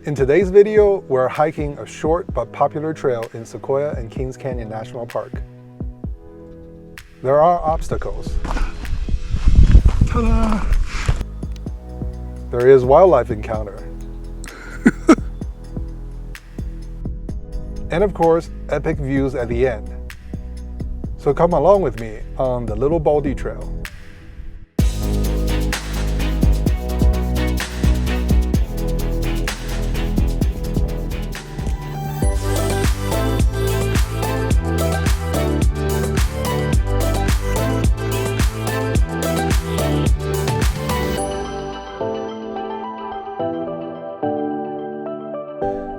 In today's video, we're hiking a short but popular trail in Sequoia and Kings Canyon National Park. There are obstacles. Ta-da! There is wildlife encounter. And of course, epic views at the end. So come along with me on the Little Baldy Trail.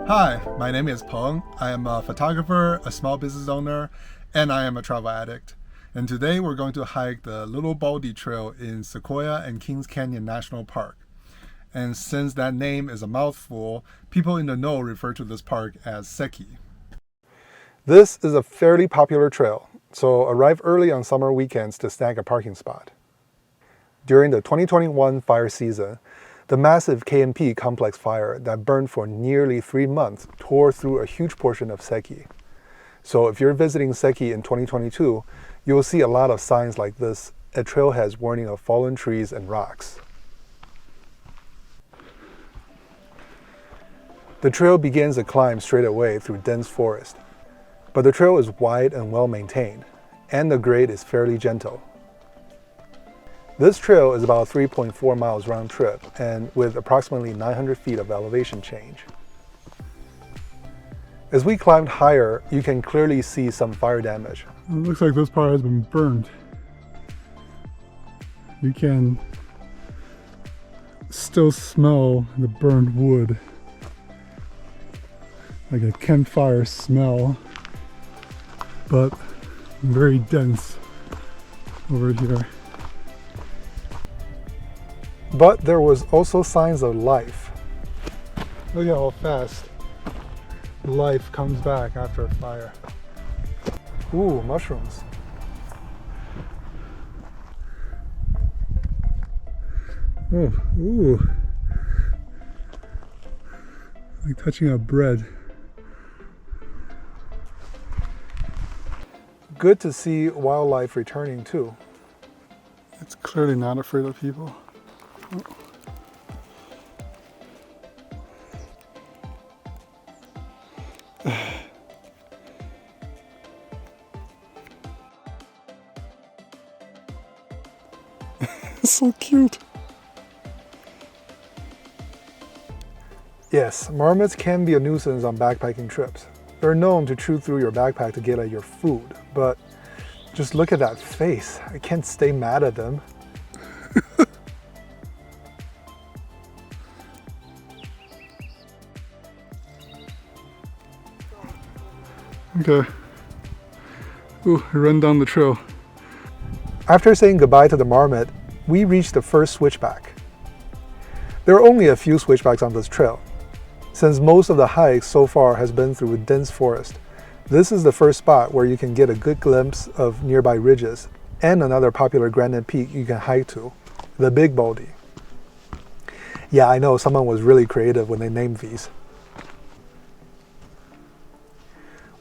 Hi, my name is Peng. I am a photographer, a small business owner, and I am a travel addict. And today we're going to hike the Little Baldy Trail in Sequoia and Kings Canyon National Park. And since that name is a mouthful, people in the know refer to this park as Seki. This is a fairly popular trail, so arrive early on summer weekends to snag a parking spot. During the 2021 fire season, the massive KMP complex fire that burned for nearly 3 months tore through a huge portion of Seki. So if you're visiting Seki in 2022, you will see a lot of signs like this at trailheads warning of fallen trees and rocks. The trail begins a climb straight away through dense forest, but the trail is wide and well maintained, and the grade is fairly gentle. This trail is about 3.4 miles round trip and with approximately 900 feet of elevation change. As we climbed higher, you can clearly see some fire damage. It looks like this part has been burned. You can still smell the burned wood, like a campfire smell, but very dense over here. But there was also signs of life. Look at how fast life comes back after a fire. Ooh, mushrooms. Oh, ooh. Like touching a bread. Good to see wildlife returning too. It's clearly not afraid of people. It's so cute. Yes, marmots can be a nuisance on backpacking trips. They're known to chew through your backpack to get at your food, but just look at that face. I can't stay mad at them. Okay. Ooh, I run down the trail. After saying goodbye to the marmot, we reached the first switchback. There are only a few switchbacks on this trail. Since most of the hike so far has been through dense forest, this is the first spot where you can get a good glimpse of nearby ridges and another popular granite peak you can hike to, the Big Baldy. Yeah, I know someone was really creative when they named these.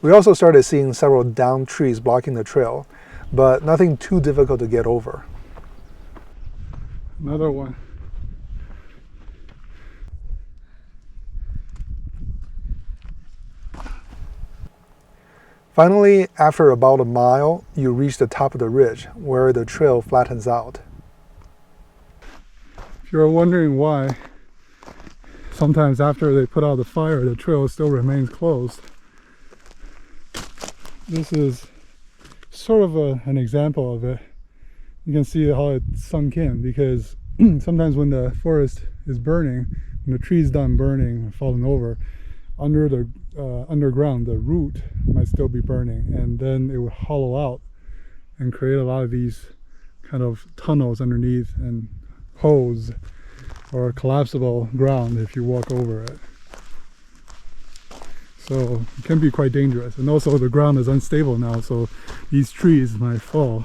We also started seeing several downed trees blocking the trail, but nothing too difficult to get over. Another one. Finally, after about a mile, you reach the top of the ridge where the trail flattens out. If you're wondering why, sometimes after they put out the fire, the trail still remains closed. This is sort of an example of it. You can see how it sunk in, because sometimes when the forest is burning, when the tree's done burning and falling over, under the underground, the root might still be burning, and then it would hollow out and create a lot of these kind of tunnels underneath and holes or collapsible ground if you walk over it. So it can be quite dangerous, and also the ground is unstable now, so these trees might fall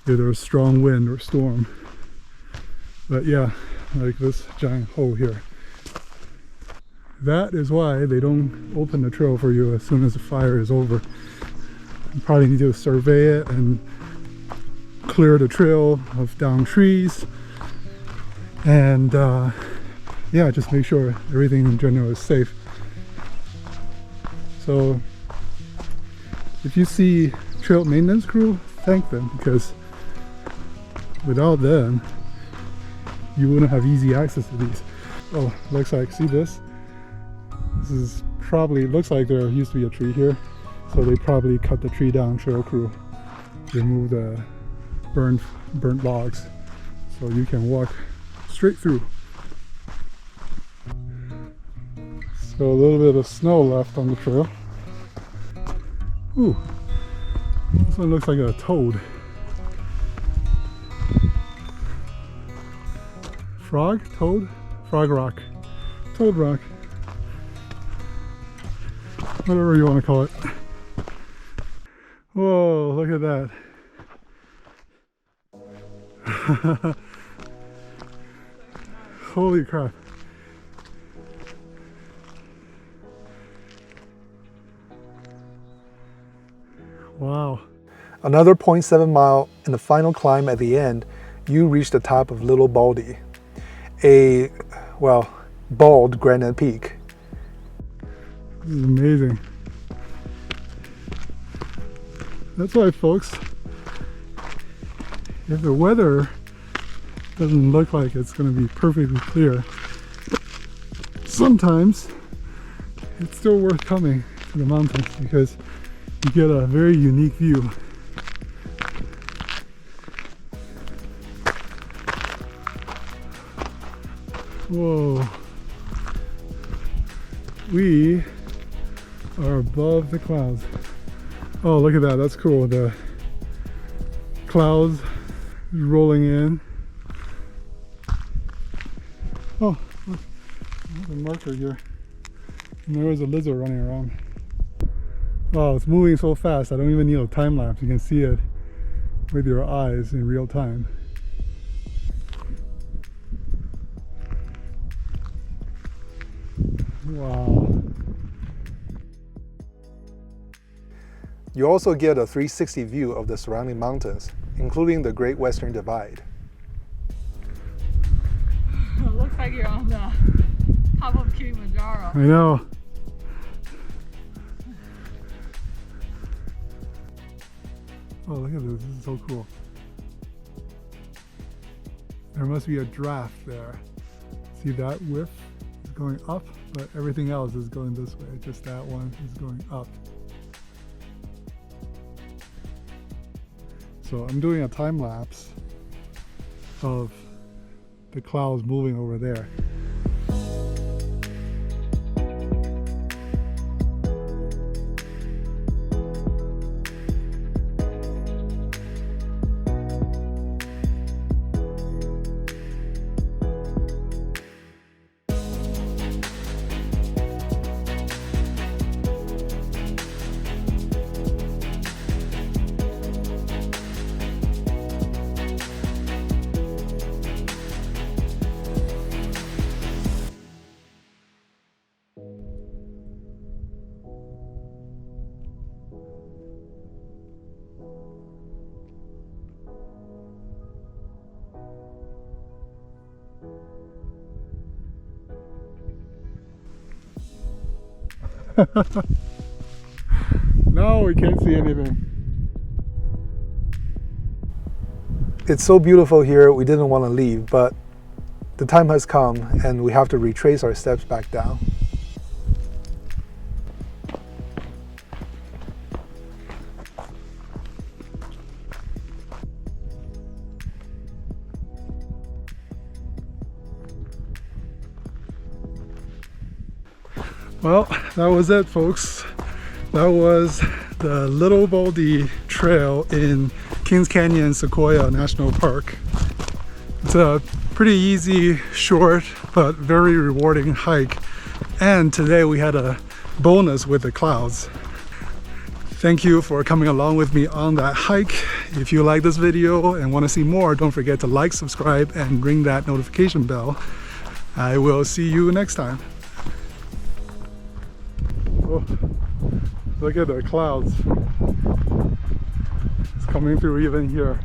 if there's strong wind or storm. But yeah, like this giant hole here. That is why they don't open the trail for you as soon as the fire is over. You probably need to survey it and clear the trail of downed trees, and yeah, just make sure everything in general is safe. So if you see trail maintenance crew, thank them, because without them you wouldn't have easy access to these. Oh, looks like, see this? This is probably, looks like there used to be a tree here, so they probably cut the tree down, trail crew, remove the burnt logs, so you can walk straight through. So a little bit of snow left on the trail. Ooh, this one looks like a toad. Frog? Toad? Frog rock. Toad rock. Whatever you want to call it. Whoa, look at that. Holy crap. Wow. Another 0.7 mile in the final climb at the end, you reach the top of Little Baldy, a, well, bald granite peak. This is amazing. That's why, folks, if the weather doesn't look like it's going to be perfectly clear, sometimes it's still worth coming to the mountains because you get a very unique view. Whoa. We are above the clouds. Oh, look at that. That's cool. The clouds rolling in. Oh, look. There's a marker here. And there was a lizard running around. Wow, it's moving so fast. I don't even need a time lapse. You can see it with your eyes in real time. Wow. You also get a 360 view of the surrounding mountains, including the Great Western Divide. It looks like you're on the top of Kilimanjaro. I know. Oh, look at this. This is so cool. There must be a draft there. See that width is going up, but everything else is going this way. Just that one is going up. So I'm doing a time lapse of the clouds moving over there. No, we can't see anything. It's so beautiful here, we didn't want to leave, but the time has come and we have to retrace our steps back down. Well, that was it, folks. That was the Little Baldy Trail in Kings Canyon, Sequoia National Park. It's a pretty easy, short, but very rewarding hike. And today we had a bonus with the clouds. Thank you for coming along with me on that hike. If you like this video and want to see more, don't forget to like, subscribe, and ring that notification bell. I will see you next time. Oh, look at the clouds. It's coming through even here.